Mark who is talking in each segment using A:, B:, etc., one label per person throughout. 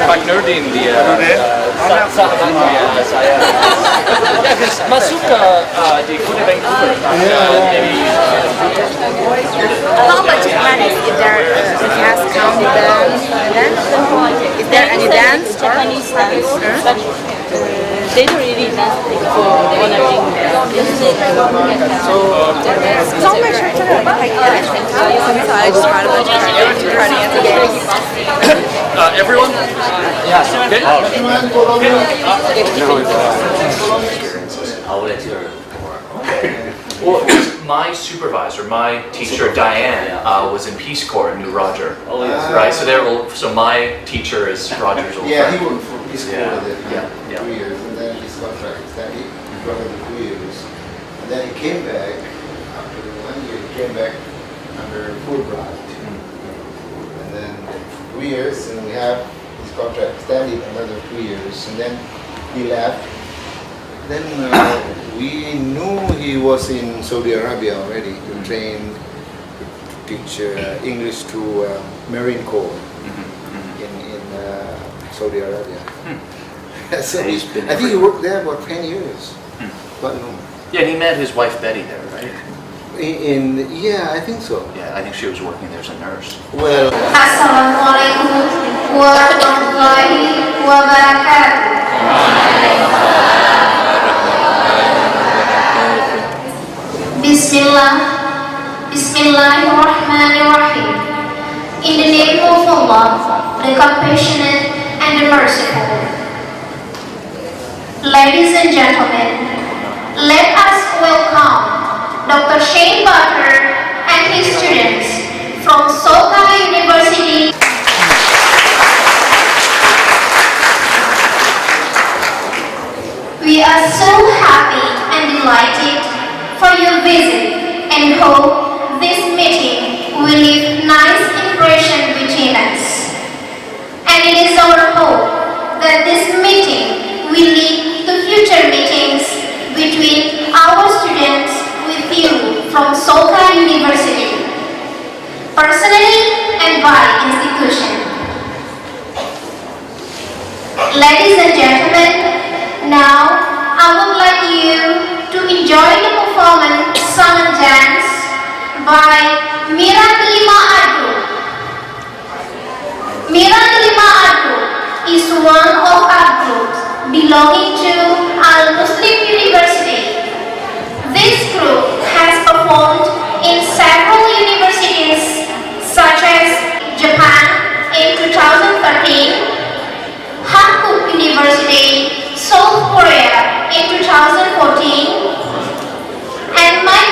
A: Pak Nurdin dia sahabat saya. Ya, masuk ke di Kota Vancouver. Jadi
B: How about Japanese? Is there a class county dance? Is there any dance?
C: Japanese dance, but they don't really dance for honoring
B: 정말 실천을 그래서 I just try to answer this.
A: everyone? Yes. Okay.
D: I'll let your
A: Well, my supervisor, my teacher Diane, was in Peace Corps in New Roger. Right. So my teacher is Roger's old
E: Yeah,
A: friend.
E: he worked for Peace Corps with it
A: Yeah.
E: 3 years, and then his contract extended. He worked for 2 years, and then he came back after 1 year. He came back under Fulbright, and then 2 years, and we have his contract extended another 2 years, and then he left. Then we knew he was in Saudi Arabia already to train, to teach English to Marine Corps in Saudi Arabia. So
D: He's been
E: I think he worked there about 10 years. Quite long.
D: Yeah, and he met his wife Betty there, right?
E: Yeah, I think so.
D: Yeah, I think she was working there as a nurse.
E: Well,
F: Assalamualaikum warahmatullahi wabarakatuh. Bismillahirrahmanirrahim. In the name of Allah, the Compassionate and the Merciful. Ladies and gentlemen, let us welcome Dr. Shane Butter and his students from Soka University. We are so happy and delighted for your visit and hope this meeting will leave nice impression between us. And it is our hope that this meeting will lead to future meetings between our students with you from Soka University, personally and by institution. Ladies and gentlemen, now I would like you to enjoy the performance song and dance by Mira Delima Adu. Mira Delima Adu is one of our groups belonging to Al-Muslim University. This group has performed in several universities such as Japan in 2013, Hankuk University, South Korea in 2014, and my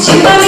F: Thank you.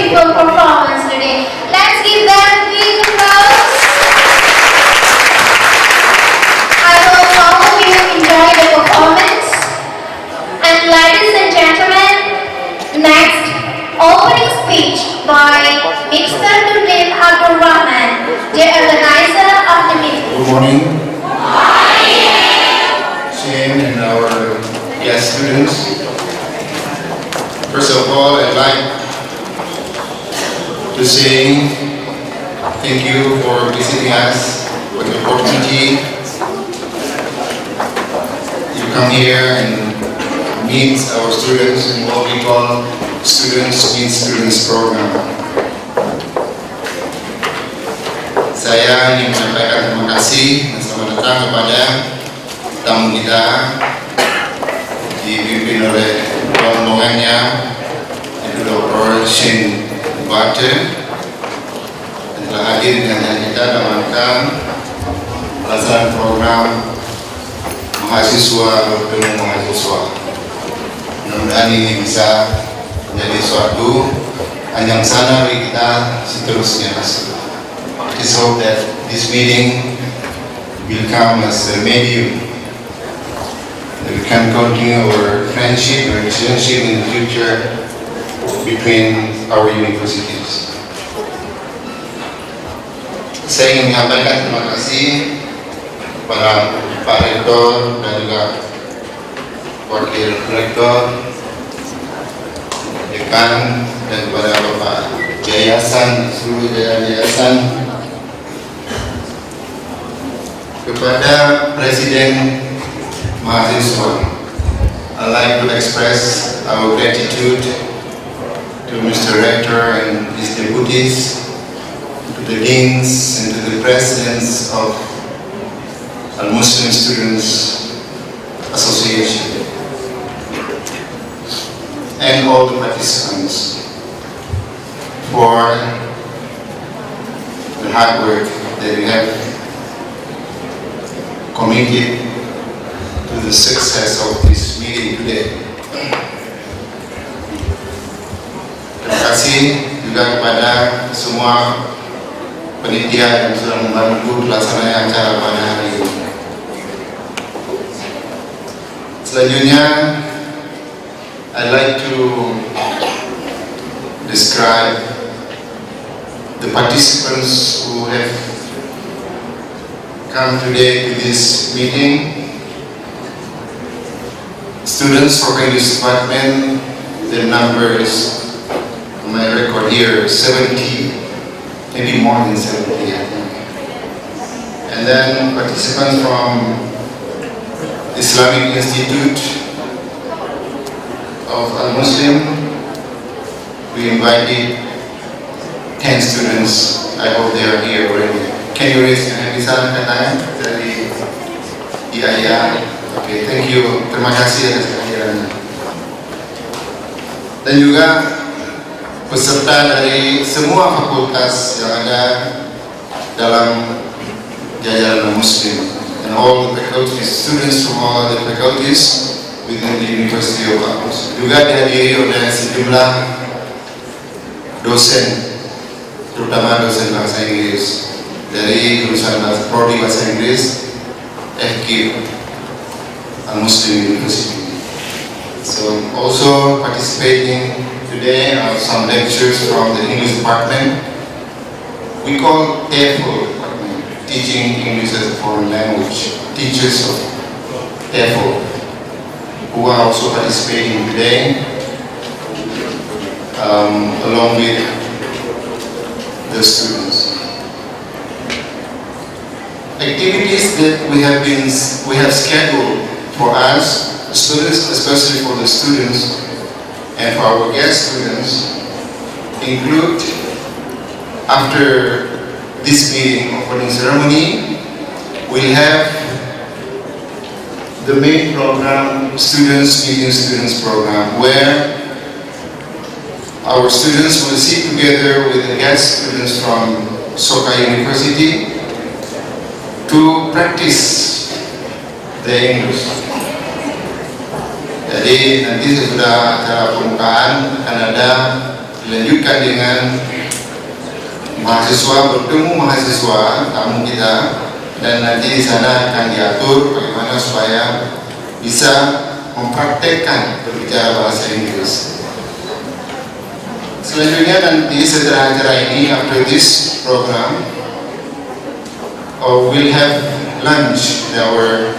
F: beautiful performance today. Let's give them a big applause. I hope all of you enjoyed the performance. And ladies and gentlemen, next, opening speech by Mr. Nurdin Abdul Rahman, the organizer of the meeting.
E: Good morning. Shane and our guest students. First of all, I'd like to say thank you for visiting us, for the opportunity. You come here and meet our students in what we call Students Meet Students program. Saya ingin menyampaikan terima kasih dan selamat datang kepada tamu kita dipimpin oleh rombongannya Ibu Dr. Shane Bate yang telah hadir dengan kita dalam rangka pelaksanaan program mahasiswa bertemu mahasiswa. Mudah-mudahan ini bisa menjadi suatu anjang sana bagi kita seterusnya. Let's hope that this meeting will come as a medium that we can continue our friendship or relationship in the future between our universities. Saya ingin menyampaikan terima kasih kepada Pak Rektor dan juga Wakil Rektor, Dekan, dan kepada Bapak Yayasan, seluruh Yayasan, kepada Presiden Mahasiswa. I'd like to express our gratitude to Mr. Rector and his deputies, to the deans and to the presidents of Al-Muslim Students Association, and all the participants for the hard work that you have committed to the success of this meeting today. Terima kasih juga kepada semua panitia yang sudah membantu pelaksanaan acara pada hari ini. Selanjutnya, I'd like to describe the participants who have come today to this meeting. Students for English department, the number is, on my record here, 70, maybe more than 70, I think. And then participants from Islamic Institute of Al-Muslim, we invited 10 students. I hope they are here already. Can you raise your hand? Bisa katanya dari IAIA. Oke, thank you. Terima kasih atas kehadirannya. Dan juga peserta dari semua fakultas yang ada dalam jajaran Muslim, and all the faculties, students from all the faculties within the University of Al-Muslim. Juga dihadiri oleh sejumlah dosen, terutama dosen bahasa Inggris dari jurusan Prodi Bahasa Inggris FK Al-Muslim University. So also participating today are some lectures from the English department. We call TEFL department, Teaching English as a Foreign Language, teachers of TEFL, who are also participating today, along with the students. Activities that we have scheduled for us, students, especially for the students and for our guest students, include, after this meeting opening ceremony, we'll have the main program, Students Meeting Students program, where our students will sit together with the guest students from Soka University to practice the English. Jadi nanti sesudah acara pembukaan akan ada dilanjutkan dengan mahasiswa bertemu mahasiswa tamu kita, dan nanti di sana akan diatur bagaimana supaya bisa mempraktekkan berbicara bahasa Inggris. Selanjutnya nanti setelah acara ini, after this program, we'll have lunch in our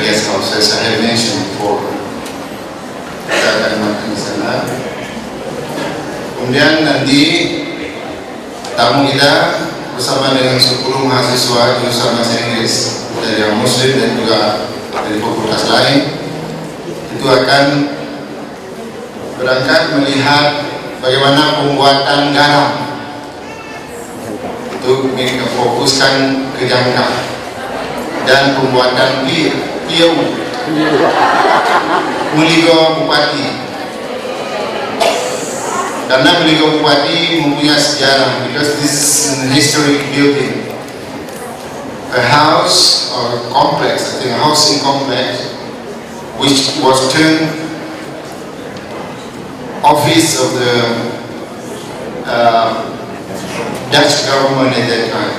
E: guest house, as I have mentioned before. Kita akan makan di sana. Kemudian nanti tamu kita bersama dengan 10 mahasiswa jurusan bahasa Inggris dari yang Muslim dan juga dari fakultas lain itu akan berangkat melihat bagaimana pembuatan garam. Itu mereka fokuskan ke Jangkar, dan pembuatan piau Muligo Bupati, karena Muligo Bupati mempunyai sejarah, because this is an historic building, a house or complex, I think a housing complex, which was turned office of the Dutch government at that time.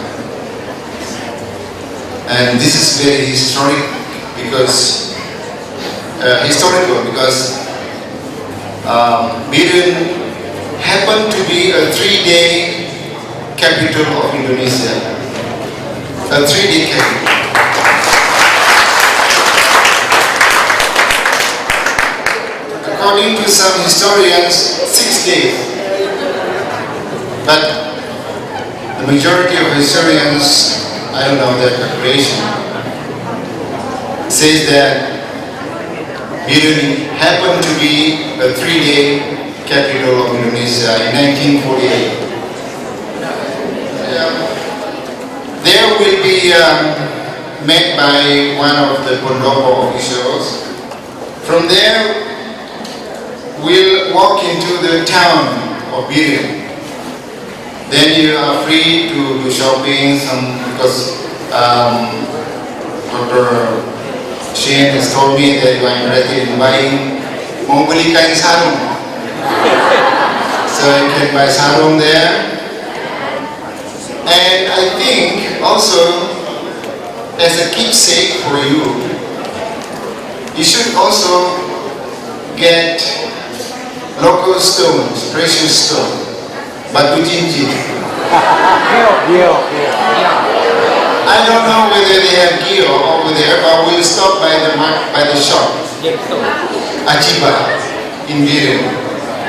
E: And this is very historical because Biren happened to be a 3-day capital of Indonesia. A 3-day capital. According to some historians, 6 days. But the majority of historians, I don't know their calculation, says that Biren happened to be a 3-day capital of Indonesia in 1948. There will be met by one of the Pondopo officials. From there, we'll walk into the town of Biren. Then you are free to do shopping, because Dr. Shane has told me that you are interested in buying, mau beli kain sarung. So you can buy sarung there. And I think also, as a keepsake for you, you should also get local stones, precious stones, batu cincin. I don't know whether they have gio over there, but we'll stop by the shop, Ajiba in Biren.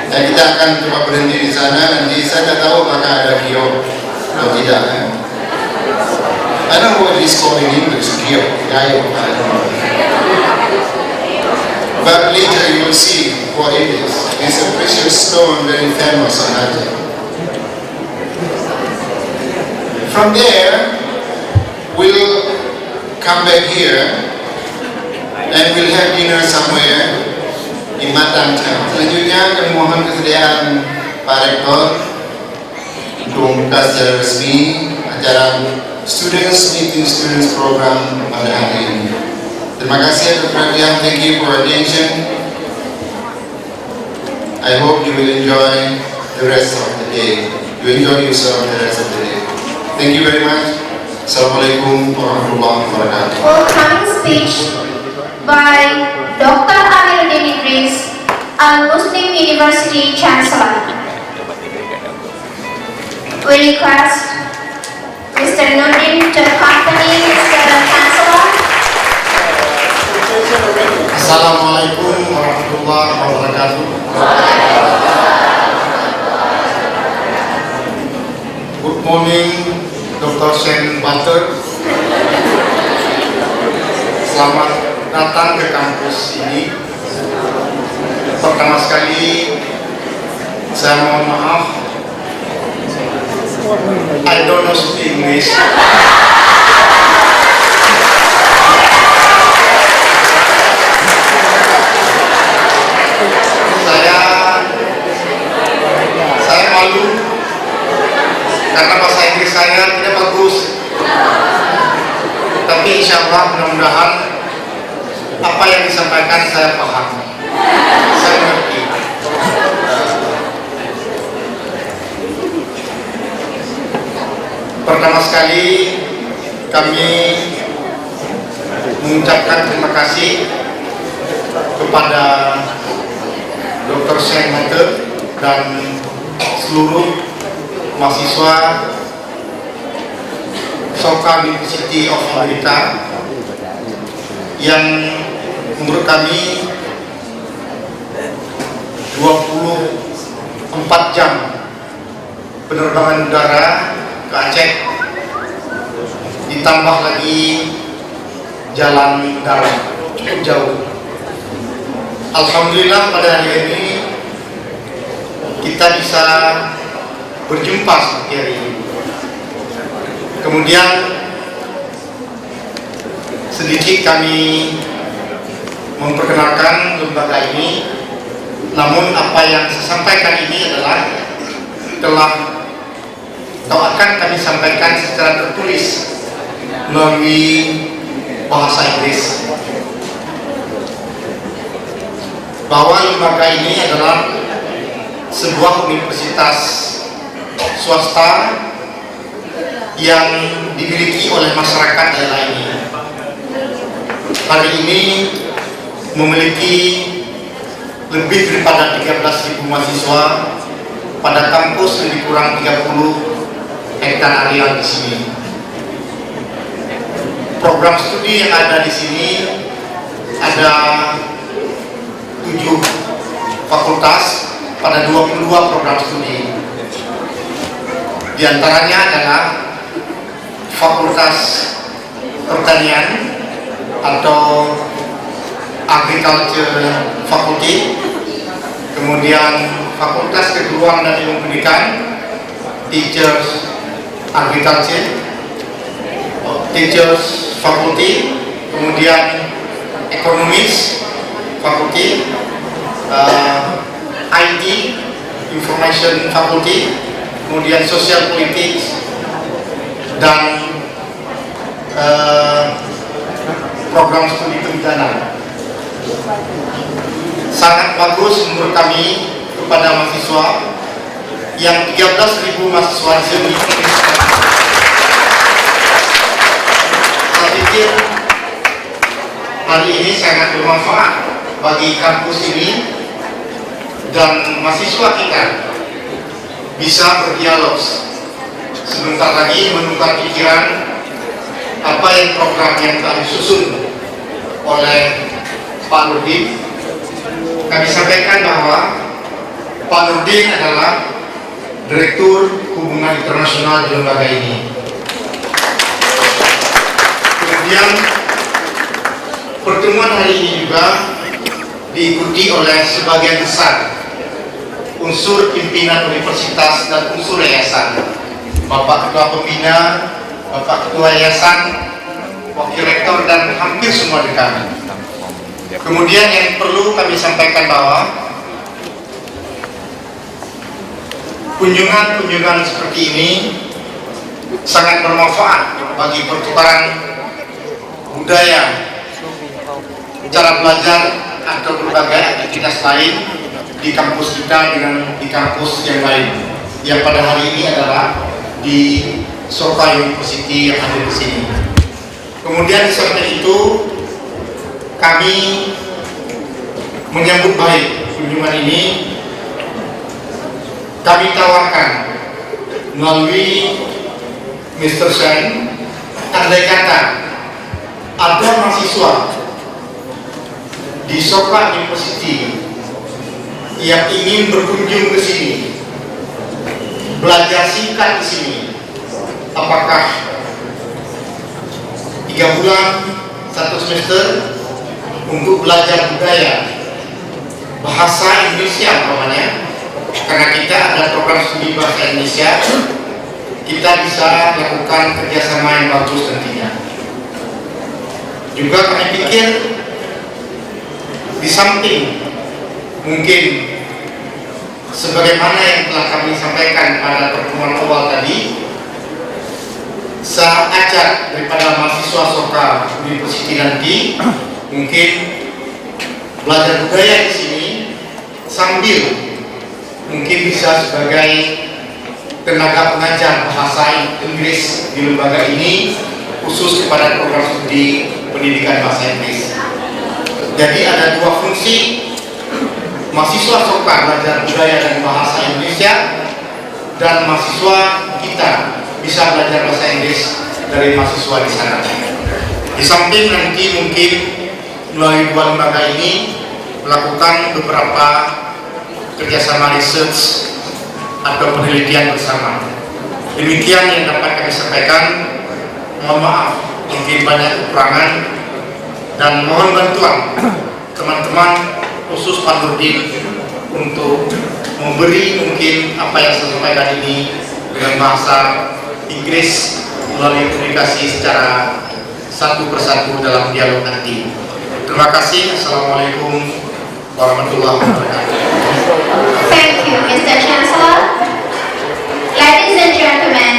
E: Dan kita akan coba berhenti di sana, dan di sana tahu apakah ada gio atau tidak. I don't know what it is called in English, gio, gayo. But later you will see what it is. It's a precious stone, very famous in Aceh. From there, we'll come back here and we'll have dinner somewhere in Matang Town. Selanjutnya kami mohon kesediaan Pak Rektor untuk membuka secara resmi acara Students Meeting Students Program pada hari ini. Terima kasih atas perhatian. Thank you for attention. I hope you will enjoy the rest of the day. You enjoy yourself the rest of the day. Thank you very much. Assalamualaikum warahmatullahi wabarakatuh.
F: Welcoming speech by Dr. Amiruddin Idris, Al-Muslim University Chancellor. We request Mr. Nurdin to accompany Mr. Chancellor.
E: Assalamualaikum warahmatullahi wabarakatuh. Good morning, Dr. Shane Butter. Selamat datang ke kampus ini. Pertama sekali, saya mohon maaf, I don't know speak English. Saya malu karena bahasa Inggris saya tidak bagus. Tapi insya Allah mudah-mudahan apa yang disampaikan saya paham, saya mengerti. Pertama sekali kami mengucapkan terima kasih kepada Dr. Seng Mate dan seluruh mahasiswa Soka University of America yang menurut kami 24 jam penerbangan udara ke Aceh, ditambah lagi jalan darat cukup jauh. Alhamdulillah pada hari ini kita bisa berjumpa seperti hari ini. Kemudian sedikit kami memperkenalkan lembaga ini, namun apa yang saya sampaikan ini adalah telah atau akan kami sampaikan secara tertulis melalui bahasa Inggris, bahwa lembaga ini adalah sebuah universitas swasta yang dimiliki oleh masyarakat daerah ini. Hari ini memiliki lebih daripada 13.000 mahasiswa pada kampus lebih kurang 30 hektar area di sini. Program studi yang ada di sini ada 7 fakultas pada 22 program studi. Di antaranya adalah Fakultas Pertanian atau Agriculture Faculty, kemudian Fakultas Keguruan dan Ilmu Pendidikan, Teachers Agriculture, Teachers Faculty, kemudian Economics Faculty, IT Information Faculty, kemudian Social Politics dan program studi kebidanan. Sangat bagus menurut kami kepada mahasiswa yang 13.000 mahasiswa di sini. Saya pikir hari ini sangat bermanfaat bagi kampus ini dan mahasiswa kita bisa berdialog, sebentar lagi menukar pikiran apa yang program yang telah disusun oleh Pak Nurdin. Kami sampaikan bahwa Pak Nurdin adalah Direktur Hubungan Internasional di lembaga ini. Kemudian pertemuan hari ini juga diikuti oleh sebagian besar unsur pimpinan universitas dan unsur yayasan, Bapak Ketua Pembina, Bapak Ketua Yayasan, Wakil Rektor, dan hampir semua dekan. Kemudian yang perlu kami sampaikan bahwa kunjungan-kunjungan seperti ini sangat bermanfaat bagi pertukaran budaya, cara belajar atau berbagai aktivitas lain di kampus kita dengan di kampus yang lain, yang pada hari ini adalah di Soka University yang ada di sini. Kemudian di samping itu kami menyambut baik kunjungan ini. Kami tawarkan melalui Mr. Shen, andai kata ada mahasiswa di Soka University yang ingin berkunjung ke sini, belajar singkat di sini, apakah 3 bulan, 1 semester untuk belajar budaya bahasa Indonesia umpamanya, karena kita ada program studi bahasa Indonesia, kita bisa lakukan kerjasama yang bagus tentunya. Juga kami pikir di samping mungkin sebagaimana yang telah kami sampaikan pada pertemuan awal tadi, saya ajak daripada mahasiswa Soka University nanti mungkin belajar budaya di sini sambil mungkin bisa sebagai
G: tenaga pengajar bahasa Inggris di lembaga ini khusus kepada program studi pendidikan bahasa Inggris. Jadi ada dua fungsi, mahasiswa serta belajar budaya dan bahasa Indonesia, dan mahasiswa kita bisa belajar bahasa Inggris dari mahasiswa di sana. Di samping nanti mungkin melalui dua lembaga ini melakukan beberapa kerjasama research atau penelitian bersama. Demikian yang dapat kami sampaikan. Mohon maaf mungkin banyak kekurangan, dan mohon bantuan teman-teman khusus Pak Nurdin untuk memberi mungkin apa yang saya sampaikan ini dengan bahasa Inggris melalui komunikasi secara satu persatu dalam dialog nanti. Terima kasih. Assalamualaikum warahmatullahi wabarakatuh.
F: Thank you, Mr. Chancellor. Ladies and gentlemen,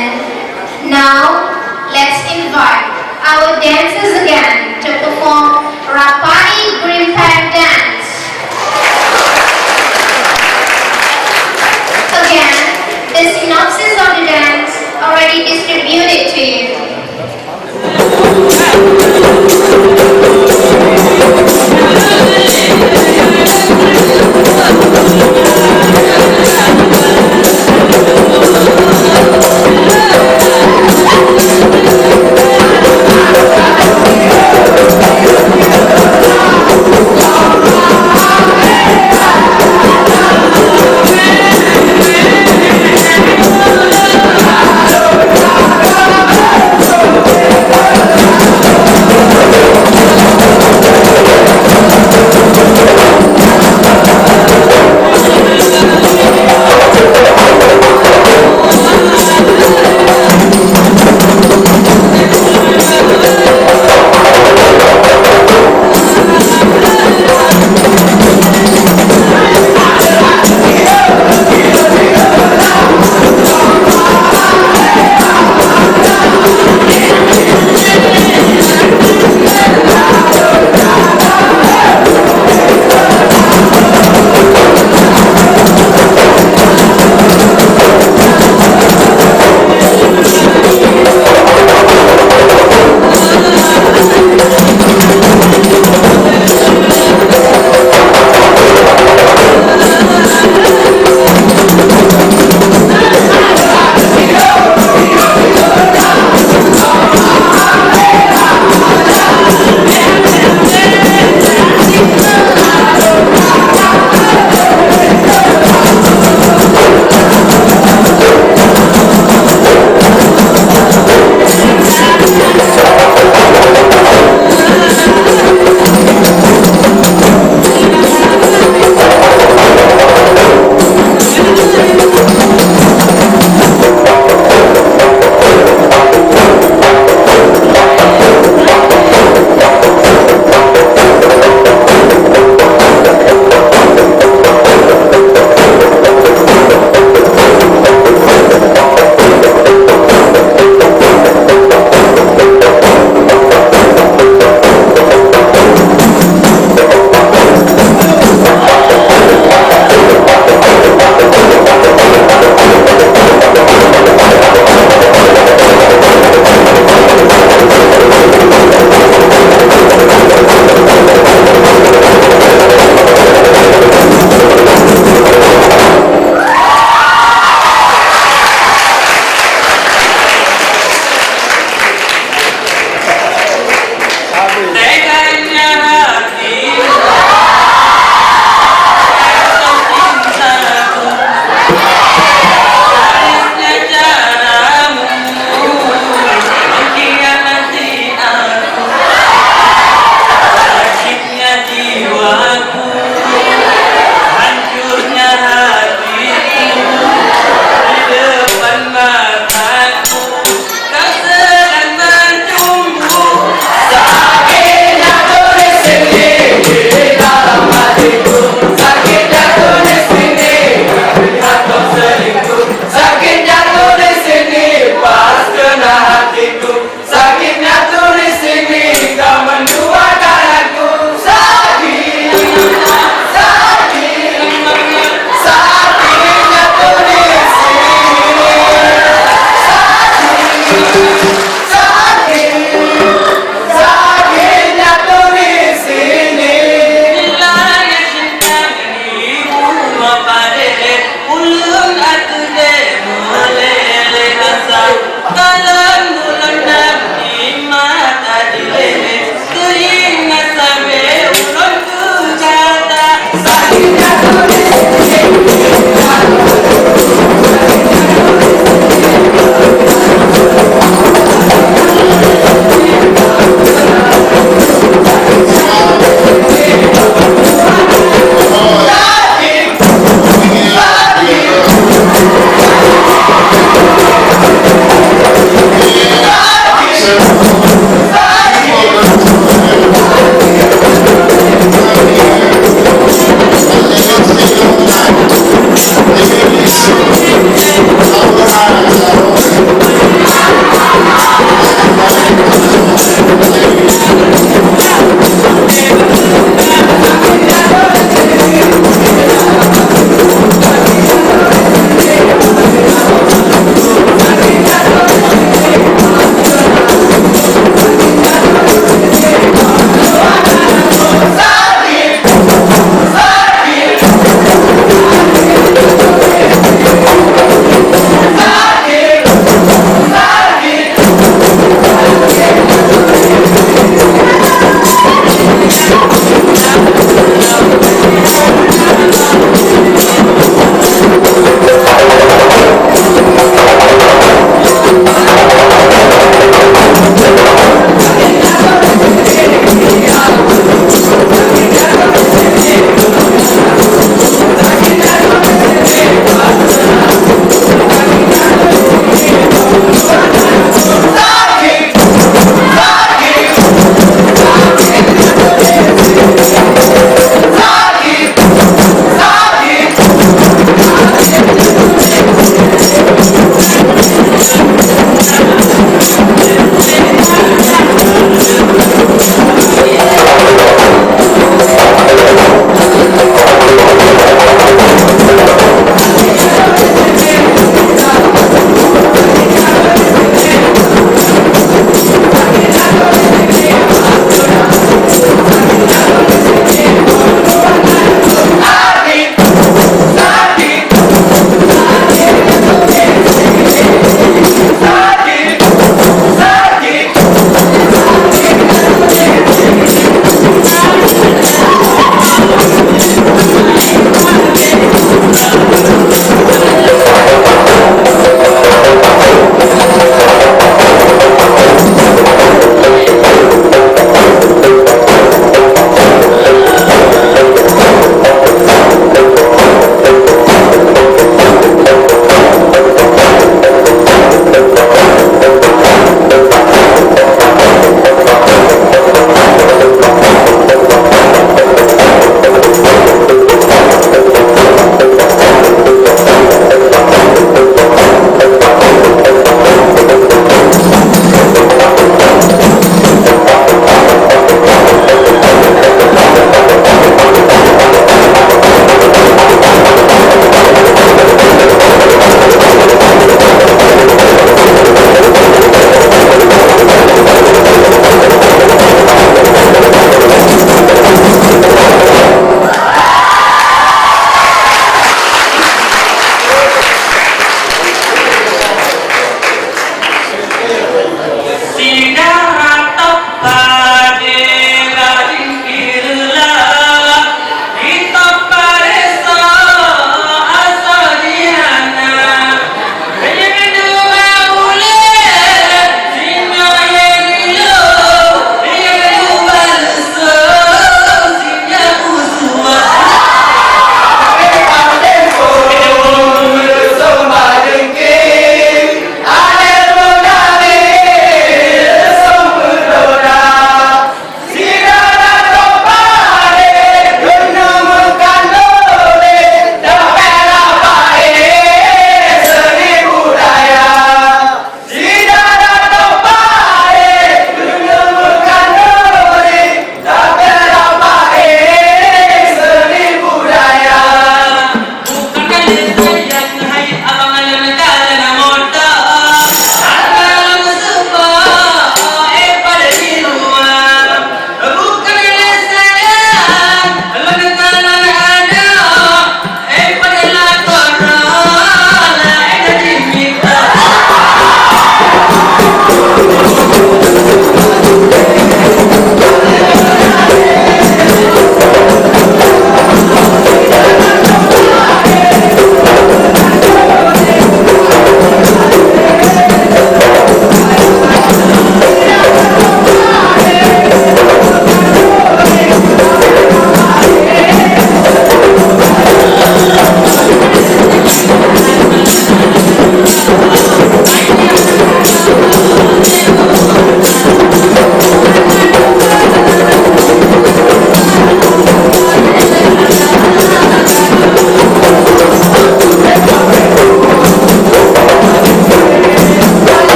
F: now let's invite our dancers again to perform Rapani Green Pack Dance. Again, the synopsis of the dance already distributed to you.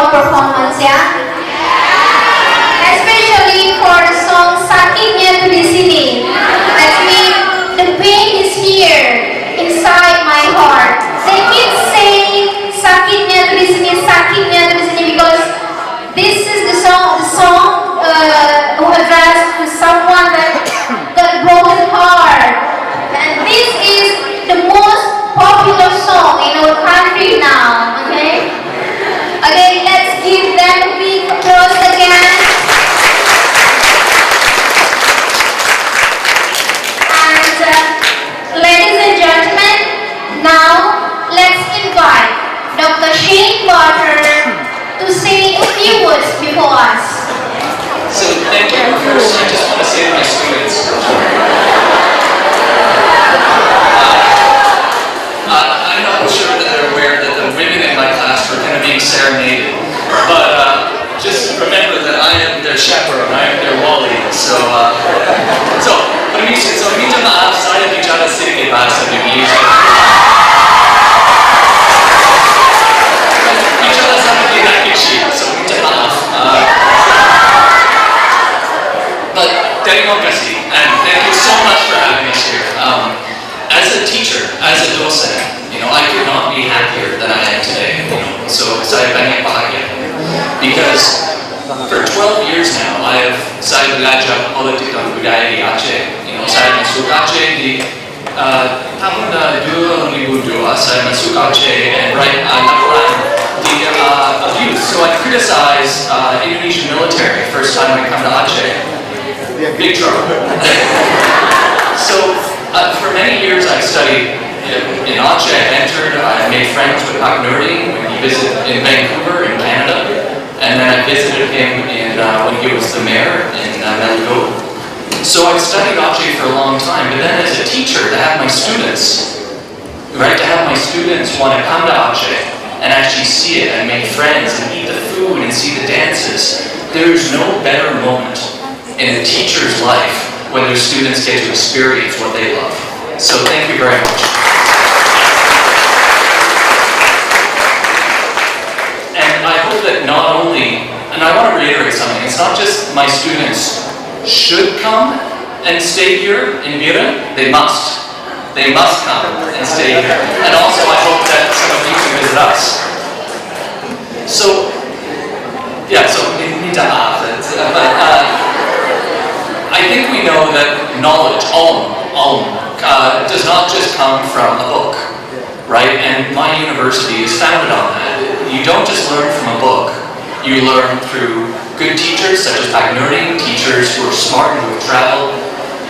F: our performance, yeah? Especially for the song Sakitnya Tu Di Sini. That means the pain is here inside my heart. They keep saying Sakitnya Tu Di Sini, Sakitnya Tu Di Sini because this is the song who addressed to someone that got a broken heart. And this is the most popular song in our country now, okay? Okay, let's give them a big applause again. And ladies and gentlemen, now let's invite Dr. Shane Barter to say a few words before us.
A: So thank you. First, I just want to say to my students, I'm not sure that they're aware that the women in my class were kind of being serenaded, but just remember that I am their chaperone, I am their wali. So minta maaf saya bicara sedikit bahasa Indonesia. Bicara sedikit kecil, so minta maaf. But terima kasih, and thank you so much for having us here. As a teacher, as a docent, I could not be happier than I am today. So saya banyak bahagia because for 12 years now, saya belajar politik dan budaya di Aceh. Saya masuk Aceh di tahun 2002. Saya masuk Aceh and laporan di abuse. So I criticize Indonesian military first time I come to Aceh. Big trouble. So for many years I studied in Aceh. I made friends with Pak Nurdin when he visited in Vancouver in Canada, and then I visited him when he was the mayor in Melbourne. So I've studied Aceh for a long time, but then as a teacher, to have my students want to come to Aceh and actually see it and make friends and eat the food and see the dances, there's no better moment in a teacher's life when their students get to experience what they love. So thank you very much. And I hope that not only, and I want to reiterate something, it's not just my students should come and stay here in Biren, they must. They must come and stay here. And also I hope that some of you can visit us. So, minta maaf. I think we know that knowledge, does not just come from a book, right? And my university is founded on that. You don't just learn from a book. You learn through good teachers such as Pak Nurdin, teachers who are smart and who have traveled.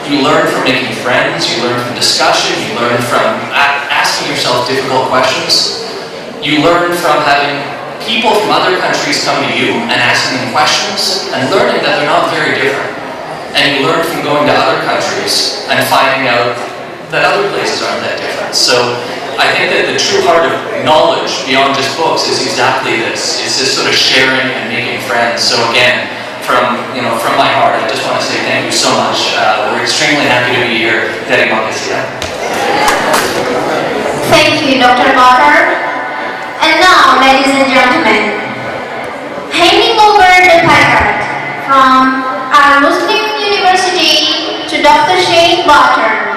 A: You learn from making friends, you learn from discussion, you learn from asking yourself difficult questions. You learn from having people from other countries come to you and asking them questions and learning that they're not very different. And you learn from going to other countries and finding out that other places aren't that different. So I think that the true heart of knowledge beyond just books is exactly this. It's this sort of sharing and making friends. So again, from my heart, I just want to say thank you so much. We're extremely happy to be here. Terima kasih.
F: Thank you, Dr. Barter. And now, ladies and gentlemen, handing over the placard from our Muslim University to Dr. Shane Barter.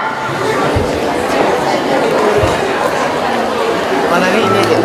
B: Mana ini dia?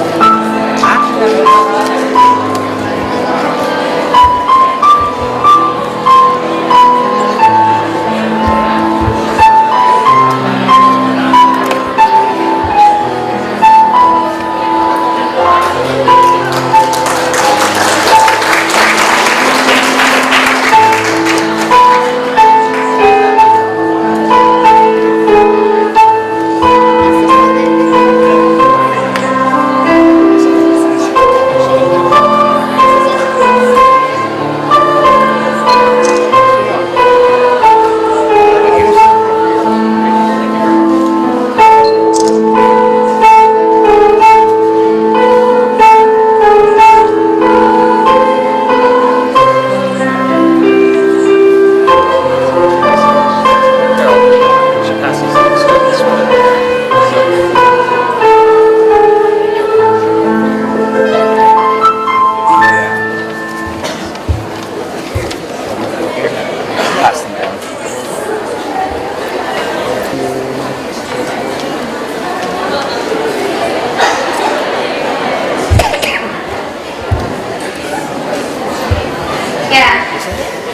F: Yeah.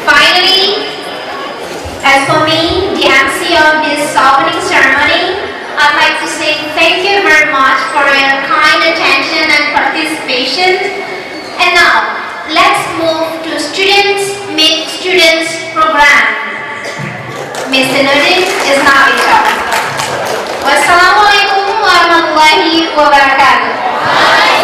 F: Finally, as for me, the MC of this opening ceremony, I'd like to say thank you very much for your kind attention and participation. And now, let's move to Students Meet Students program. Mr. Nudin is now in charge. Wassalamualaikum warahmatullahi wabarakatuh.